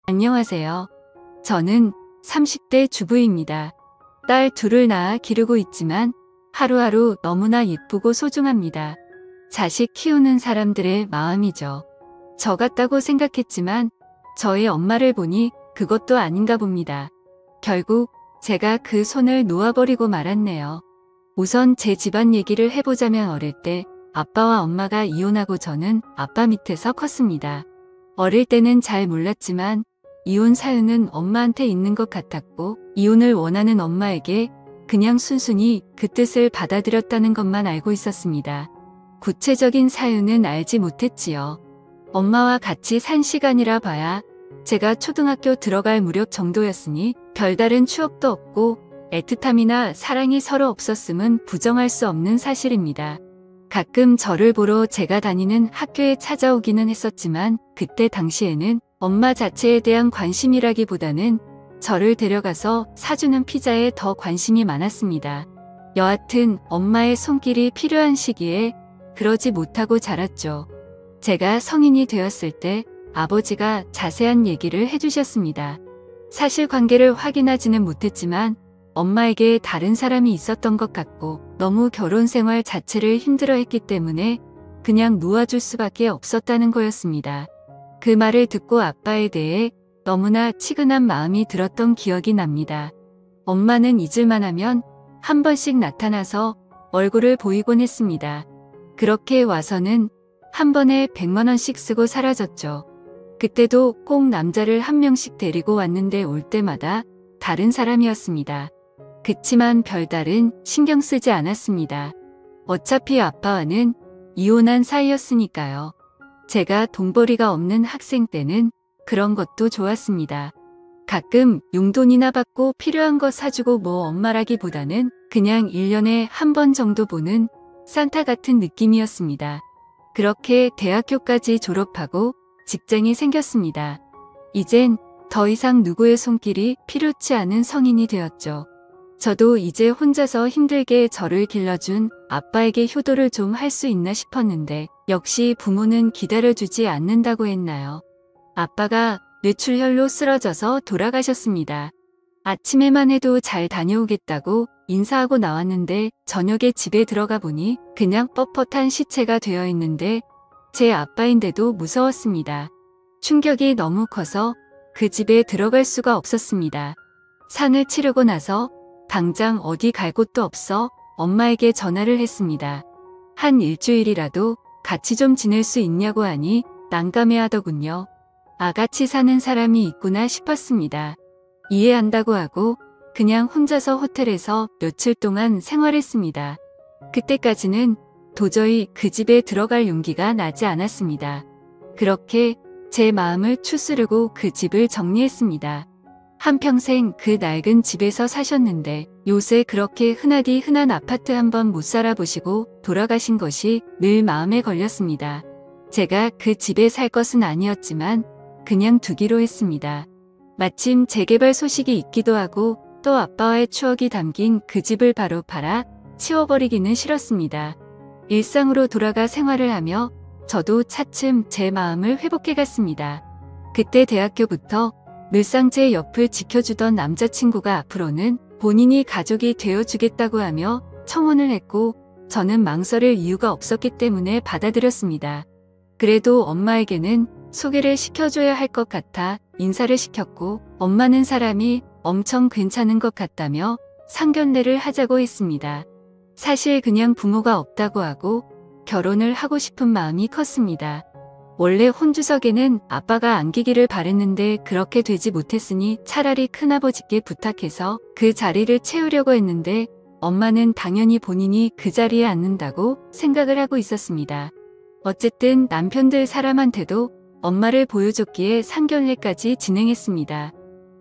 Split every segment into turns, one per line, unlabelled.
안녕하세요. 저는 30대 주부입니다. 딸 둘을 낳아 기르고 있지만 하루하루 너무나 예쁘고 소중합니다. 자식 키우는 사람들의 마음이죠. 저 같다고 생각했지만 저의 엄마를 보니 그것도 아닌가 봅니다. 결국 제가 그 손을 놓아버리고 말았네요. 우선 제 집안 얘기를 해보자면 어릴 때 아빠와 엄마가 이혼하고 저는 아빠 밑에서 컸습니다. 어릴 때는 잘 몰랐지만 이혼 사유는 엄마한테 있는 것 같았고 이혼을 원하는 엄마에게 그냥 순순히 그 뜻을 받아들였다는 것만 알고 있었습니다. 구체적인 사유는 알지 못했지요. 엄마와 같이 산 시간이라 봐야 제가 초등학교 들어갈 무렵 정도였으니 별다른 추억도 없고 애틋함이나 사랑이 서로 없었음은 부정할 수 없는 사실입니다. 가끔 저를 보러 제가 다니는 학교에 찾아오기는 했었지만 그때 당시에는 엄마 자체에 대한 관심이라기보다는 저를 데려가서 사주는 피자에 더 관심이 많았습니다. 여하튼 엄마의 손길이 필요한 시기에 그러지 못하고 자랐죠. 제가 성인이 되었을 때 아버지가 자세한 얘기를 해주셨습니다. 사실관계를 확인하지는 못했지만 엄마에게 다른 사람이 있었던 것 같고 너무 결혼 생활 자체를 힘들어했기 때문에 그냥 놓아줄 수밖에 없었다는 거였습니다. 그 말을 듣고 아빠에 대해 너무나 치근한 마음이 들었던 기억이 납니다. 엄마는 잊을만 하면 한 번씩 나타나서 얼굴을 보이곤 했습니다. 그렇게 와서는 한 번에 100만 원씩 쓰고 사라졌죠. 그때도 꼭 남자를 한 명씩 데리고 왔는데 올 때마다 다른 사람이었습니다. 그치만 별다른 신경 쓰지 않았습니다. 어차피 아빠와는 이혼한 사이였으니까요. 제가 돈벌이가 없는 학생 때는 그런 것도 좋았습니다. 가끔 용돈이나 받고 필요한 거 사주고 뭐 엄마라기보다는 그냥 1년에 한 번 정도 보는 산타 같은 느낌이었습니다. 그렇게 대학교까지 졸업하고 직장이 생겼습니다. 이젠 더 이상 누구의 손길이 필요치 않은 성인이 되었죠. 저도 이제 혼자서 힘들게 저를 길러준 아빠에게 효도를 좀 할 수 있나 싶었는데 역시 부모는 기다려주지 않는다고 했나요? 아빠가 뇌출혈로 쓰러져서 돌아가셨습니다. 아침에만 해도 잘 다녀오겠다고 인사하고 나왔는데 저녁에 집에 들어가 보니 그냥 뻣뻣한 시체가 되어 있는데 제 아빠인데도 무서웠습니다. 충격이 너무 커서 그 집에 들어갈 수가 없었습니다. 상을 치르고 나서 당장 어디 갈 곳도 없어 엄마에게 전화를 했습니다. 한 일주일이라도 같이 좀 지낼 수 있냐고 하니 난감해하더군요. 같이 사는 사람이 있구나 싶었습니다. 이해한다고 하고 그냥 혼자서 호텔에서 며칠 동안 생활했습니다. 그때까지는 도저히 그 집에 들어갈 용기가 나지 않았습니다. 그렇게 제 마음을 추스르고 그 집을 정리했습니다. 한평생 그 낡은 집에서 사셨는데 요새 그렇게 흔하디 흔한 아파트 한번 못 살아보시고 돌아가신 것이 늘 마음에 걸렸습니다. 제가 그 집에 살 것은 아니었지만 그냥 두기로 했습니다. 마침 재개발 소식이 있기도 하고 또 아빠와의 추억이 담긴 그 집을 바로 팔아 치워버리기는 싫었습니다. 일상으로 돌아가 생활을 하며 저도 차츰 제 마음을 회복해갔습니다. 그때 대학교부터 늘상 제 옆을 지켜주던 남자친구가 앞으로는 본인이 가족이 되어주겠다고 하며 청혼을 했고 저는 망설일 이유가 없었기 때문에 받아들였습니다. 그래도 엄마에게는 소개를 시켜줘야 할 것 같아 인사를 시켰고 엄마는 사람이 엄청 괜찮은 것 같다며 상견례를 하자고 했습니다. 사실 그냥 부모가 없다고 하고 결혼을 하고 싶은 마음이 컸습니다. 원래 혼주석에는 아빠가 안기기를 바랬는데 그렇게 되지 못했으니 차라리 큰아버지께 부탁해서 그 자리를 채우려고 했는데 엄마는 당연히 본인이 그 자리에 앉는다고 생각을 하고 있었습니다. 어쨌든 남편들 사람한테도 엄마를 보여줬기에 상견례까지 진행했습니다.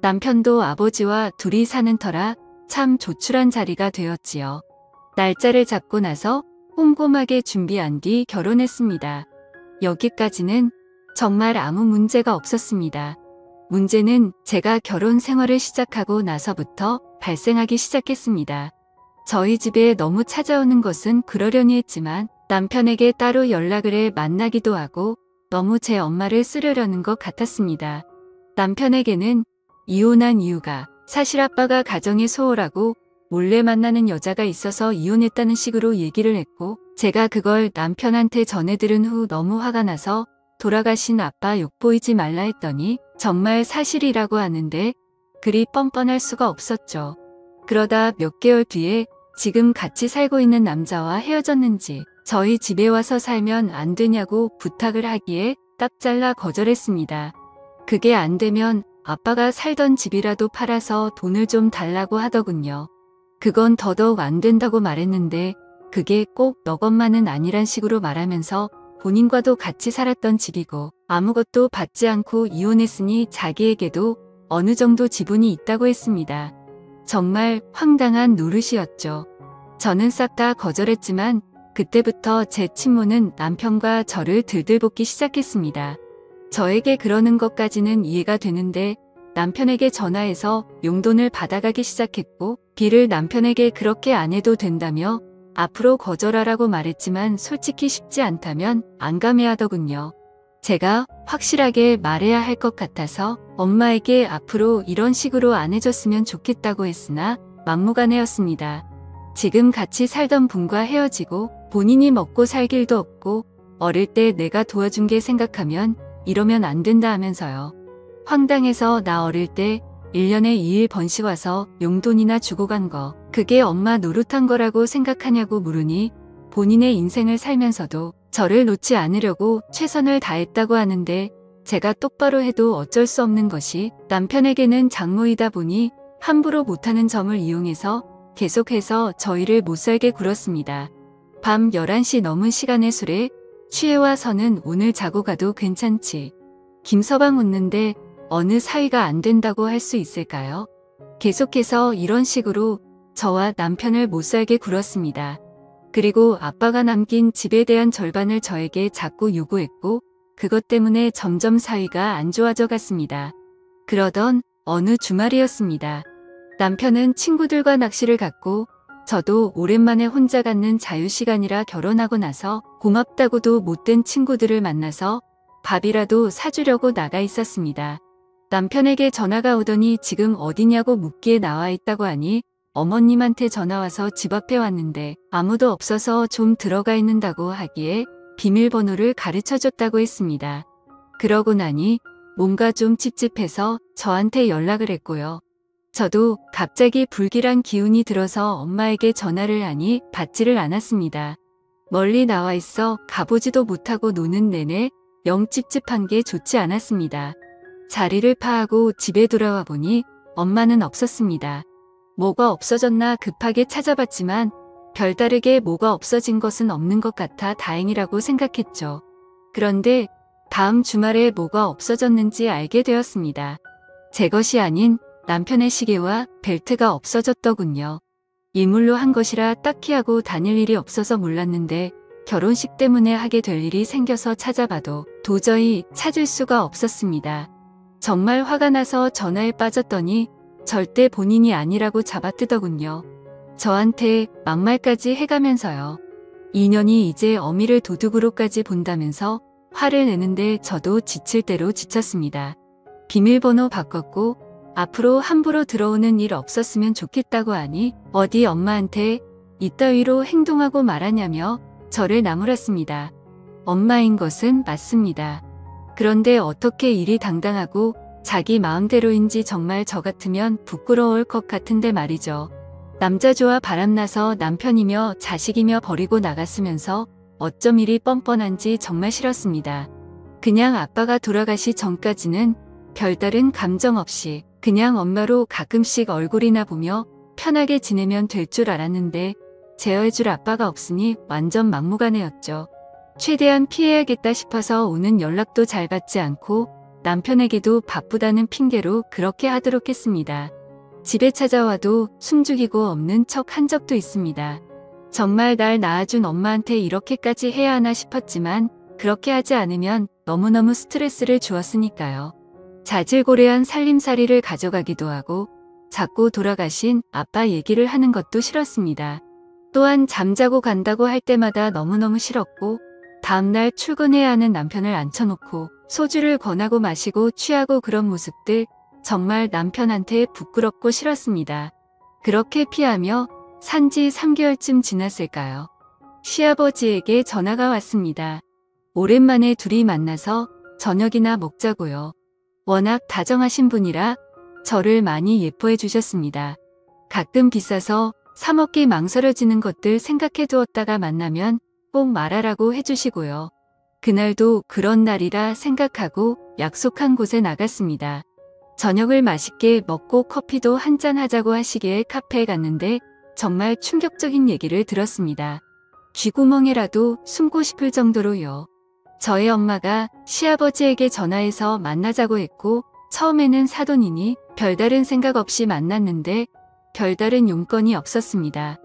남편도 아버지와 둘이 사는 터라 참 조촐한 자리가 되었지요. 날짜를 잡고 나서 꼼꼼하게 준비한 뒤 결혼했습니다. 여기까지는 정말 아무 문제가 없었습니다. 문제는 제가 결혼 생활을 시작하고 나서부터 발생하기 시작했습니다. 저희 집에 너무 찾아오는 것은 그러려니 했지만 남편에게 따로 연락을 해 만나기도 하고 너무 제 엄마를 쓰려는 것 같았습니다. 남편에게는 이혼한 이유가 사실 아빠가 가정이 소홀하고 몰래 만나는 여자가 있어서 이혼했다는 식으로 얘기를 했고, 제가 그걸 남편한테 전해 들은 후 너무 화가 나서 돌아가신 아빠 욕보이지 말라 했더니 정말 사실이라고 하는데 그리 뻔뻔할 수가 없었죠. 그러다 몇 개월 뒤에 지금 같이 살고 있는 남자와 헤어졌는지 저희 집에 와서 살면 안 되냐고 부탁을 하기에 딱 잘라 거절했습니다. 그게 안 되면 아빠가 살던 집이라도 팔아서 돈을 좀 달라고 하더군요. 그건 더더욱 안 된다고 말했는데 그게 꼭 너 것만은 아니란 식으로 말하면서 본인과도 같이 살았던 집이고 아무것도 받지 않고 이혼했으니 자기에게도 어느 정도 지분이 있다고 했습니다. 정말 황당한 노릇이었죠. 저는 싹 다 거절했지만 그때부터 제 친모는 남편과 저를 들들볶기 시작했습니다. 저에게 그러는 것까지는 이해가 되는데 남편에게 전화해서 용돈을 받아가기 시작했고, 비를 남편에게 그렇게 안 해도 된다며 앞으로 거절하라고 말했지만 솔직히 쉽지 않다면 안감해하더군요. 제가 확실하게 말해야 할 것 같아서 엄마에게 앞으로 이런 식으로 안 해줬으면 좋겠다고 했으나 막무가내였습니다. 지금 같이 살던 분과 헤어지고 본인이 먹고 살 길도 없고 어릴 때 내가 도와준 게 생각하면 이러면 안 된다 하면서요. 황당해서 나 어릴 때 1년에 2일 번씩 와서 용돈이나 주고 간 거, 그게 엄마 노릇한 거라고 생각하냐고 물으니 본인의 인생을 살면서도 저를 놓지 않으려고 최선을 다했다고 하는데, 제가 똑바로 해도 어쩔 수 없는 것이 남편에게는 장모이다 보니 함부로 못하는 점을 이용해서 계속해서 저희를 못살게 굴었습니다. 밤 11시 넘은 시간에 술에 취해와서는 오늘 자고 가도 괜찮지. 김서방 웃는데 어느 사위가 안 된다고 할 수 있을까요? 계속해서 이런 식으로 저와 남편을 못살게 굴었습니다. 그리고 아빠가 남긴 집에 대한 절반을 저에게 자꾸 요구했고, 그것 때문에 점점 사위가 안 좋아져 갔습니다. 그러던 어느 주말이었습니다. 남편은 친구들과 낚시를 갔고 저도 오랜만에 혼자 갖는 자유시간이라 결혼하고 나서 고맙다고도 못된 친구들을 만나서 밥이라도 사주려고 나가 있었습니다. 남편에게 전화가 오더니 지금 어디냐고 묻기에 나와 있다고 하니 어머님한테 전화와서 집 앞에 왔는데 아무도 없어서 좀 들어가 있는다고 하기에 비밀번호를 가르쳐줬다고 했습니다. 그러고 나니 뭔가 좀 찝찝해서 저한테 연락을 했고요. 저도 갑자기 불길한 기운이 들어서 엄마에게 전화를 하니 받지를 않았습니다. 멀리 나와 있어 가보지도 못하고 노는 내내 영 찝찝한 게 좋지 않았습니다. 자리를 파하고 집에 돌아와 보니 엄마는 없었습니다. 뭐가 없어졌나 급하게 찾아봤지만 별다르게 뭐가 없어진 것은 없는 것 같아 다행이라고 생각했죠. 그런데 다음 주말에 뭐가 없어졌는지 알게 되었습니다. 제 것이 아닌 남편의 시계와 벨트가 없어졌더군요. 일물로 한 것이라 딱히 하고 다닐 일이 없어서 몰랐는데 결혼식 때문에 하게 될 일이 생겨서 찾아봐도 도저히 찾을 수가 없었습니다. 정말 화가 나서 전화에 빠졌더니 절대 본인이 아니라고 잡아뜨더군요. 저한테 막말까지 해가면서요. 인연이 이제 어미를 도둑으로까지 본다면서 화를 내는데 저도 지칠 대로 지쳤습니다. 비밀번호 바꿨고 앞으로 함부로 들어오는 일 없었으면 좋겠다고 하니 어디 엄마한테 이따위로 행동하고 말하냐며 저를 나무랐습니다. 엄마인 것은 맞습니다. 그런데 어떻게 일이 당당하고 자기 마음대로인지 정말 저 같으면 부끄러울 것 같은데 말이죠. 남자 좋아 바람나서 남편이며 자식이며 버리고 나갔으면서 어쩜 일이 뻔뻔한지 정말 싫었습니다. 그냥 아빠가 돌아가시 전까지는 별다른 감정 없이 그냥 엄마로 가끔씩 얼굴이나 보며 편하게 지내면 될 줄 알았는데 제어해줄 아빠가 없으니 완전 막무가내였죠. 최대한 피해야겠다 싶어서 오는 연락도 잘 받지 않고 남편에게도 바쁘다는 핑계로 그렇게 하도록 했습니다. 집에 찾아와도 숨죽이고 없는 척 한 적도 있습니다. 정말 날 낳아준 엄마한테 이렇게까지 해야 하나 싶었지만 그렇게 하지 않으면 너무너무 스트레스를 주었으니까요. 자질고레한 살림살이를 가져가기도 하고 자꾸 돌아가신 아빠 얘기를 하는 것도 싫었습니다. 또한 잠자고 간다고 할 때마다 너무너무 싫었고 다음날 출근해야 하는 남편을 앉혀놓고 소주를 권하고 마시고 취하고 그런 모습들 정말 남편한테 부끄럽고 싫었습니다. 그렇게 피하며 산지 3개월쯤 지났을까요? 시아버지에게 전화가 왔습니다. 오랜만에 둘이 만나서 저녁이나 먹자고요. 워낙 다정하신 분이라 저를 많이 예뻐해 주셨습니다. 가끔 비싸서 사 먹기 망설여지는 것들 생각해 두었다가 만나면 꼭 말하라고 해주시고요. 그날도 그런 날이라 생각하고 약속한 곳에 나갔습니다. 저녁을 맛있게 먹고 커피도 한잔 하자고 하시기에 카페에 갔는데 정말 충격적인 얘기를 들었습니다. 쥐구멍에라도 숨고 싶을 정도로요. 저의 엄마가 시아버지에게 전화해서 만나자고 했고 처음에는 사돈이니 별다른 생각 없이 만났는데 별다른 용건이 없었습니다.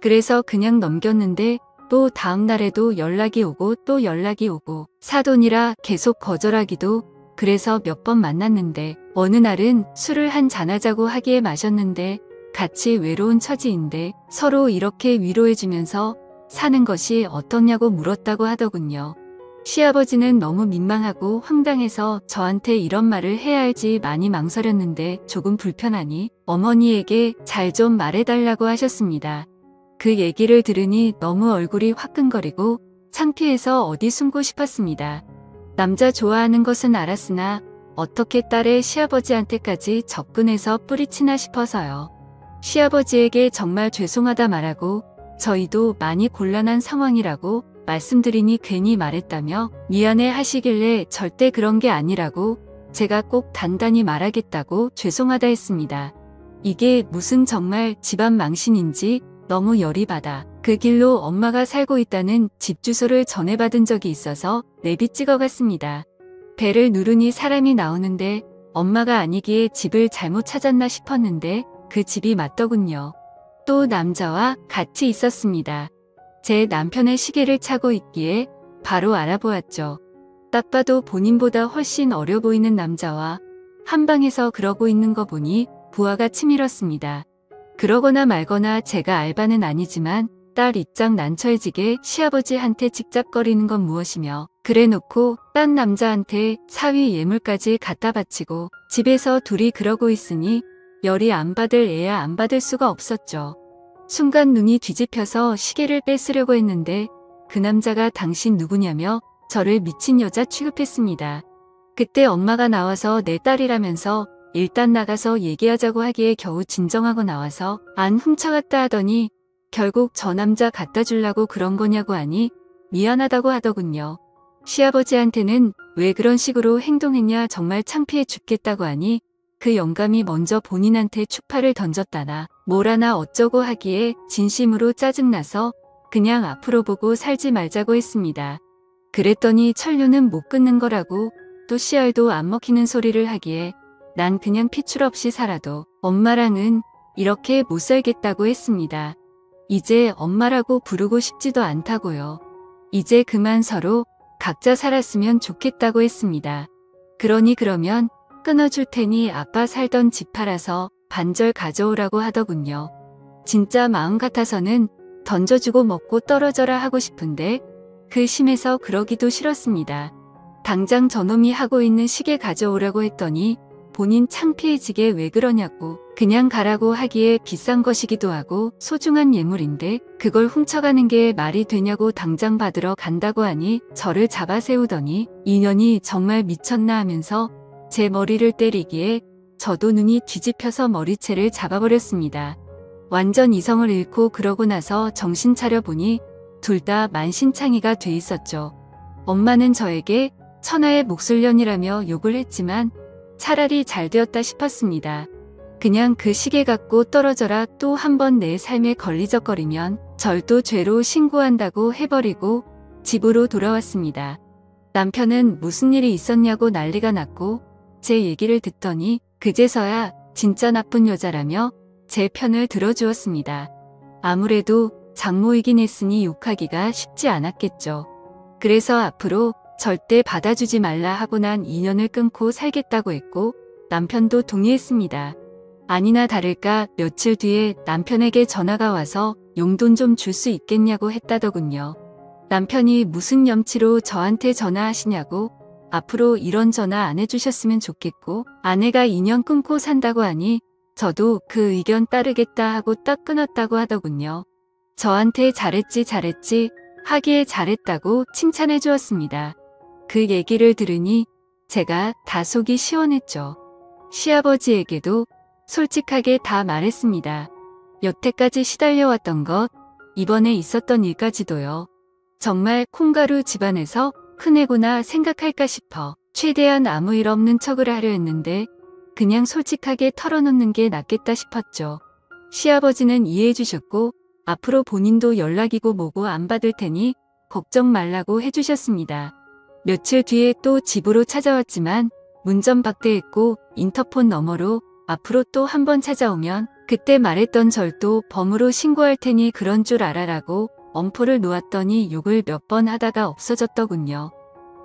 그래서 그냥 넘겼는데 또 다음 날에도 연락이 오고 또 연락이 오고 사돈이라 계속 거절하기도 그래서 몇 번 만났는데 어느 날은 술을 한 잔 하자고 하기에 마셨는데 같이 외로운 처지인데 서로 이렇게 위로해주면서 사는 것이 어떻냐고 물었다고 하더군요. 시아버지는 너무 민망하고 황당해서 저한테 이런 말을 해야 할지 많이 망설였는데 조금 불편하니 어머니에게 잘 좀 말해달라고 하셨습니다. 그 얘기를 들으니 너무 얼굴이 화끈거리고 창피해서 어디 숨고 싶었습니다. 남자 좋아하는 것은 알았으나 어떻게 딸의 시아버지한테까지 접근해서 뿌리치나 싶어서요. 시아버지에게 정말 죄송하다 말하고 저희도 많이 곤란한 상황이라고 말씀드리니 괜히 말했다며 미안해 하시길래 절대 그런 게 아니라고 제가 꼭 단단히 말하겠다고 죄송하다 했습니다. 이게 무슨 정말 집안 망신인지 너무 열이 받아 그 길로 엄마가 살고 있다는 집 주소를 전해받은 적이 있어서 내비 찍어갔습니다. 배를 누르니 사람이 나오는데 엄마가 아니기에 집을 잘못 찾았나 싶었는데 그 집이 맞더군요. 또 남자와 같이 있었습니다. 제 남편의 시계를 차고 있기에 바로 알아보았죠. 딱 봐도 본인보다 훨씬 어려 보이는 남자와 한방에서 그러고 있는 거 보니 부하가 치밀었습니다. 그러거나 말거나 제가 알바는 아니지만 딸 입장 난처해지게 시아버지한테 직잡거리는 건 무엇이며 그래놓고 딴 남자한테 사위 예물까지 갖다 바치고 집에서 둘이 그러고 있으니 열이 안 받을 애야 안 받을 수가 없었죠. 순간 눈이 뒤집혀서 시계를 뺏으려고 했는데 그 남자가 당신 누구냐며 저를 미친 여자 취급했습니다. 그때 엄마가 나와서 내 딸이라면서 일단 나가서 얘기하자고 하기에 겨우 진정하고 나와서 안 훔쳐갔다 하더니 결국 저 남자 갖다 주려고 그런 거냐고 하니 미안하다고 하더군요. 시아버지한테는 왜 그런 식으로 행동했냐 정말 창피해 죽겠다고 하니 그 영감이 먼저 본인한테 추파를 던졌다나 뭘 하나 어쩌고 하기에 진심으로 짜증나서 그냥 앞으로 보고 살지 말자고 했습니다. 그랬더니 천류는 못 끊는 거라고 또 씨알도 안 먹히는 소리를 하기에 난 그냥 피출 없이 살아도 엄마랑은 이렇게 못 살겠다고 했습니다. 이제 엄마라고 부르고 싶지도 않다고요. 이제 그만 서로 각자 살았으면 좋겠다고 했습니다. 그러니 그러면 끊어줄 테니 아빠 살던 집 팔아서 반절 가져오라고 하더군요. 진짜 마음 같아서는 던져주고 먹고 떨어져라 하고 싶은데 그 심해서 그러기도 싫었습니다. 당장 저놈이 하고 있는 시계 가져오라고 했더니 본인 창피해지게 왜 그러냐고 그냥 가라고 하기에 비싼 것이기도 하고 소중한 예물인데 그걸 훔쳐가는 게 말이 되냐고 당장 받으러 간다고 하니 저를 잡아 세우더니 인연이 정말 미쳤나 하면서 제 머리를 때리기에 저도 눈이 뒤집혀서 머리채를 잡아버렸습니다. 완전 이성을 잃고 그러고 나서 정신 차려보니 둘 다 만신창이가 돼 있었죠. 엄마는 저에게 천하의 목술년이라며 욕을 했지만 차라리 잘 되었다 싶었습니다. 그냥 그 시계 갖고 떨어져라 또 한 번 내 삶에 걸리적거리면 절도 죄로 신고한다고 해버리고 집으로 돌아왔습니다. 남편은 무슨 일이 있었냐고 난리가 났고 제 얘기를 듣더니 그제서야 진짜 나쁜 여자라며 제 편을 들어주었습니다. 아무래도 장모이긴 했으니 욕하기가 쉽지 않았겠죠. 그래서 앞으로 절대 받아주지 말라 하고 난 인연을 끊고 살겠다고 했고 남편도 동의했습니다. 아니나 다를까 며칠 뒤에 남편에게 전화가 와서 용돈 좀 줄 수 있겠냐고 했다더군요. 남편이 무슨 염치로 저한테 전화하시냐고 앞으로 이런 전화 안 해주셨으면 좋겠고 아내가 인연 끊고 산다고 하니 저도 그 의견 따르겠다 하고 딱 끊었다고 하더군요. 저한테 잘했지 하기에 잘했다고 칭찬해 주었습니다. 그 얘기를 들으니 제가 다 속이 시원했죠. 시아버지에게도 솔직하게 다 말했습니다. 여태까지 시달려왔던 것, 이번에 있었던 일까지도요. 정말 콩가루 집안에서 흔해구나 생각할까 싶어 최대한 아무 일 없는 척을 하려 했는데 그냥 솔직하게 털어놓는 게 낫겠다 싶었죠. 시아버지는 이해해 주셨고 앞으로 본인도 연락이고 뭐고 안 받을 테니 걱정 말라고 해주셨습니다. 며칠 뒤에 또 집으로 찾아왔지만 문전박대했고 인터폰 너머로 앞으로 또 한 번 찾아오면 그때 말했던 절도 범으로 신고할 테니 그런 줄 알아라고 엄포를 놓았더니 욕을 몇 번 하다가 없어졌더군요.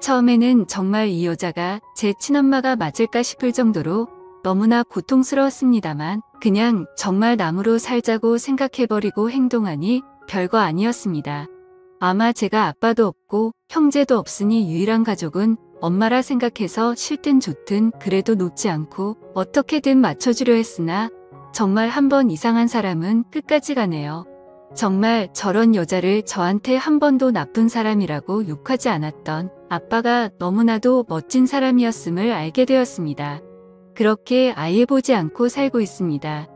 처음에는 정말 이 여자가 제 친엄마가 맞을까 싶을 정도로 너무나 고통스러웠습니다만 그냥 정말 남으로 살자고 생각해버리고 행동하니 별거 아니었습니다. 아마 제가 아빠도 없고 형제도 없으니 유일한 가족은 엄마라 생각해서 싫든 좋든 그래도 놓지 않고 어떻게든 맞춰주려 했으나 정말 한 번 이상한 사람은 끝까지 가네요. 정말 저런 여자를 저한테 한 번도 나쁜 사람이라고 욕하지 않았던 아빠가 너무나도 멋진 사람이었음을 알게 되었습니다. 그렇게 아예 보지 않고 살고 있습니다.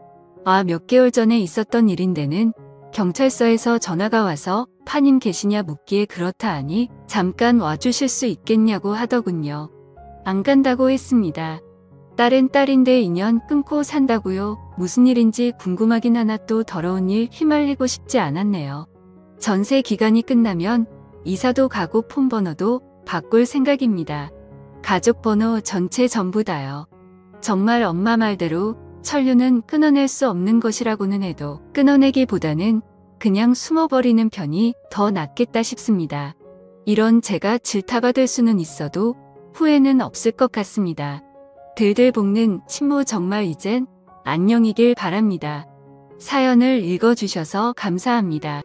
몇 개월 전에 있었던 일인데는 경찰서에서 전화가 와서 파님 계시냐 묻기에 그렇다 하니 잠깐 와주실 수 있겠냐고 하더군요. 안 간다고 했습니다. 딸은 딸인데 인연 끊고 산다고요. 무슨 일인지 궁금하긴 하나 또 더러운 일 휘말리고 싶지 않았네요. 전세 기간이 끝나면 이사도 가고 폰번호도 바꿀 생각입니다. 가족 번호 전체 전부 다요. 정말 엄마 말대로 천류는 끊어낼 수 없는 것이라고는 해도 끊어내기보다는 그냥 숨어버리는 편이 더 낫겠다 싶습니다. 이런 제가 질타받을 수는 있어도 후회는 없을 것 같습니다. 들들 볶는 친모 정말 이젠 안녕이길 바랍니다. 사연을 읽어주셔서 감사합니다.